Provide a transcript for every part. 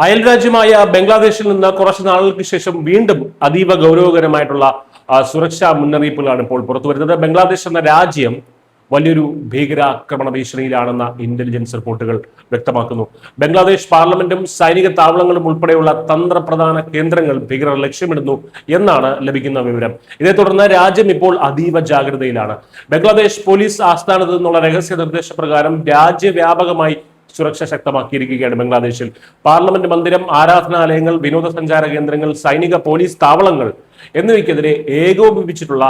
അയൽരാജ്യമായ ബംഗ്ലാദേശിൽ നിന്ന് കുറച്ച് നാളുകൾക്ക് ശേഷം വീണ്ടും അതീവ ഗൗരവകരമായിട്ടുള്ള സുരക്ഷാ മുന്നറിയിപ്പുകളാണ് ഇപ്പോൾ പുറത്തുവരുന്നത്. ബംഗ്ലാദേശ് എന്ന രാജ്യം വലിയൊരു ഭീകരാക്രമണ ഭീഷണിയിലാണെന്ന ഇന്റലിജൻസ് റിപ്പോർട്ടുകൾ വ്യക്തമാക്കുന്നു. ബംഗ്ലാദേശ് പാർലമെന്റും സൈനിക താവളങ്ങളും ഉൾപ്പെടെയുള്ള തന്ത്രപ്രധാന കേന്ദ്രങ്ങൾ ഭീകരർ ലക്ഷ്യമിടുന്നു എന്നാണ് ലഭിക്കുന്ന വിവരം. ഇതേ തുടർന്ന് രാജ്യം ഇപ്പോൾ അതീവ ജാഗ്രതയിലാണ്. ബംഗ്ലാദേശ് പോലീസ് ആസ്ഥാനത്ത് നിന്നുള്ള രഹസ്യ നിർദ്ദേശപ്രകാരം രാജ്യവ്യാപകമായി സുരക്ഷ ശക്തമാക്കിയിരിക്കുകയാണ്. ബംഗ്ലാദേശിൽ പാർലമെന്റ് മന്ദിരം, ആരാധനാലയങ്ങൾ, വിനോദസഞ്ചാര കേന്ദ്രങ്ങൾ, സൈനിക പോലീസ് താവളങ്ങൾ എന്നിവയ്ക്കെതിരെ ഏകോപിപ്പിച്ചിട്ടുള്ള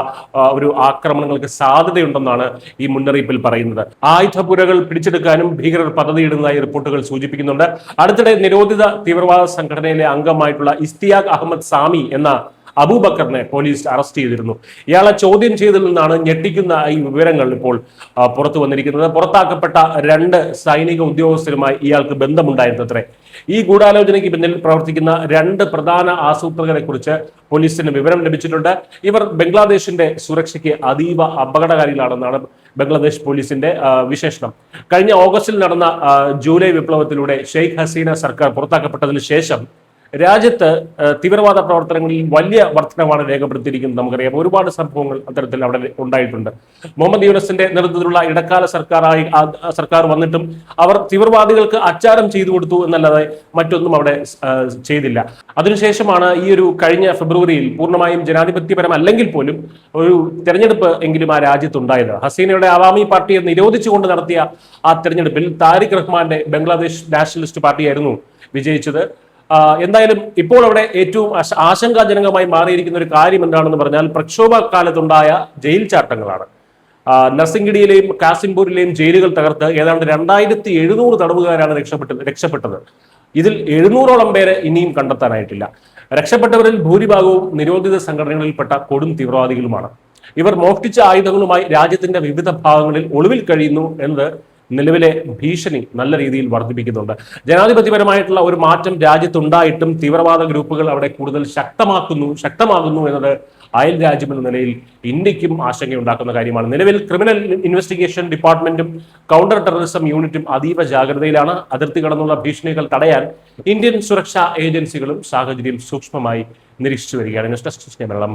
ഒരു ആക്രമണങ്ങൾക്ക് സാധ്യതയുണ്ടെന്നാണ് ഈ മുന്നറിയിപ്പിൽ പറയുന്നത്. ആയുധപുരകൾ പിടിച്ചെടുക്കാനും ഭീകരർ പദ്ധതിയിടുന്നതായി റിപ്പോർട്ടുകൾ സൂചിപ്പിക്കുന്നുണ്ട്. അടുത്തിടെ നിരോധിത തീവ്രവാദ സംഘടനയിലെ അംഗമായിട്ടുള്ള ഇസ്തിയാഖ് അഹമ്മദ് സാമി എന്ന അബൂബക്കറിനെ പോലീസ് അറസ്റ്റ് ചെയ്തിരുന്നു. ഇയാളെ ചോദ്യം ചെയ്തതിൽ നിന്നാണ് ഞെട്ടിക്കുന്ന ഈ വിവരങ്ങൾ ഇപ്പോൾ പുറത്തു വന്നിരിക്കുന്നത്. പുറത്താക്കപ്പെട്ട 2 സൈനിക ഉദ്യോഗസ്ഥരുമായി ഇയാൾക്ക് ബന്ധമുണ്ടായിരുന്നത്രേ. ഈ ഗൂഢാലോചനയ്ക്ക് പിന്നിൽ പ്രവർത്തിക്കുന്ന 2 പ്രധാന ആസൂത്രകരെ കുറിച്ച് പോലീസിന് വിവരം ലഭിച്ചിട്ടുണ്ട്. ഇവർ ബംഗ്ലാദേശിന്റെ സുരക്ഷയ്ക്ക് അതീവ അപകടകാരികളാണെന്നാണ് ബംഗ്ലാദേശ് പോലീസിന്റെ വിശേഷണം. കഴിഞ്ഞ ഓഗസ്റ്റിൽ നടന്ന ജൂലൈ വിപ്ലവത്തിലൂടെ ഷെയ്ഖ് ഹസീന സർക്കാർ പുറത്താക്കപ്പെട്ടതിന് ശേഷം രാജ്യത്ത് തീവ്രവാദ പ്രവർത്തനങ്ങളിൽ വലിയ വർധനമാണ് രേഖപ്പെടുത്തിയിരിക്കുന്നത്. നമുക്കറിയാം, ഒരുപാട് സംഭവങ്ങൾ അത്തരത്തിൽ അവിടെ ഉണ്ടായിട്ടുണ്ട്. മുഹമ്മദ് യൂനസിന്റെ നേതൃത്വത്തിലുള്ള ഇടക്കാല സർക്കാർ വന്നിട്ടും അവർ തീവ്രവാദികൾക്ക് അച്ചാരം ചെയ്തു കൊടുത്തു എന്നല്ലാതെ മറ്റൊന്നും അവിടെ ചെയ്തില്ല. അതിനുശേഷമാണ് ഈ ഒരു കഴിഞ്ഞ ഫെബ്രുവരിയിൽ പൂർണ്ണമായും ജനാധിപത്യപരമല്ലെങ്കിൽ പോലും ഒരു തെരഞ്ഞെടുപ്പ് എങ്കിലും ആ രാജ്യത്തുണ്ടായത്. ഹസീനയുടെ അവാമി പാർട്ടിയെ നിരോധിച്ചുകൊണ്ട് നടത്തിയ ആ തെരഞ്ഞെടുപ്പിൽ താരിഖ് റഹ്മാന്റെ ബംഗ്ലാദേശ് നാഷണലിസ്റ്റ് പാർട്ടിയായിരുന്നു വിജയിച്ചത്. എന്തായാലും ഇപ്പോൾ അവിടെ ഏറ്റവും ആശങ്കാജനകമായി മാറിയിരിക്കുന്ന ഒരു കാര്യം എന്താണെന്ന് പറഞ്ഞാൽ പ്രക്ഷോഭ കാലത്തുണ്ടായ ജയിൽ ചാട്ടങ്ങളാണ്. നർസിംഗിഡിയിലെയും കാസിംപൂരിലെയും ജയിലുകൾ തകർത്ത് ഏതാണ്ട് 2700 തടവുകാരാണ് രക്ഷപ്പെട്ടത്. ഇതിൽ 700ഓളം പേരെ ഇനിയും കണ്ടെത്താനായിട്ടില്ല. രക്ഷപ്പെട്ടവരിൽ ഭൂരിഭാഗവും നിരോധിത സംഘടനകളിൽപ്പെട്ട കൊടും തീവ്രവാദികളുമാണ്. ഇവർ മോഷ്ടിച്ച ആയുധങ്ങളുമായി രാജ്യത്തിന്റെ വിവിധ ഭാഗങ്ങളിൽ ഒളിവിൽ കഴിയുന്നു എന്നത് നിലവിലെ ഭീഷണി നല്ല രീതിയിൽ വർദ്ധിപ്പിക്കുന്നുണ്ട്. ജനാധിപത്യപരമായിട്ടുള്ള ഒരു മാറ്റം രാജ്യത്തുണ്ടായിട്ടും തീവ്രവാദ ഗ്രൂപ്പുകൾ അവിടെ കൂടുതൽ ശക്തമാകുന്നു എന്നത് അയൽ രാജ്യം എന്ന നിലയിൽ ഇന്ത്യക്കും ആശങ്കയുണ്ടാക്കുന്ന കാര്യമാണ്. നിലവിൽ ക്രിമിനൽ ഇൻവെസ്റ്റിഗേഷൻ ഡിപ്പാർട്ട്മെന്റും കൗണ്ടർ ടെററിസം യൂണിറ്റും അതീവ ജാഗ്രതയിലാണ്. അതിർത്തി കടന്നുള്ള ഭീഷണികൾ തടയാൻ ഇന്ത്യൻ സുരക്ഷാ ഏജൻസികളും സാഹചര്യം സൂക്ഷ്മമായി നിരീക്ഷിച്ചു വരികയാണ്. News desk Keralam.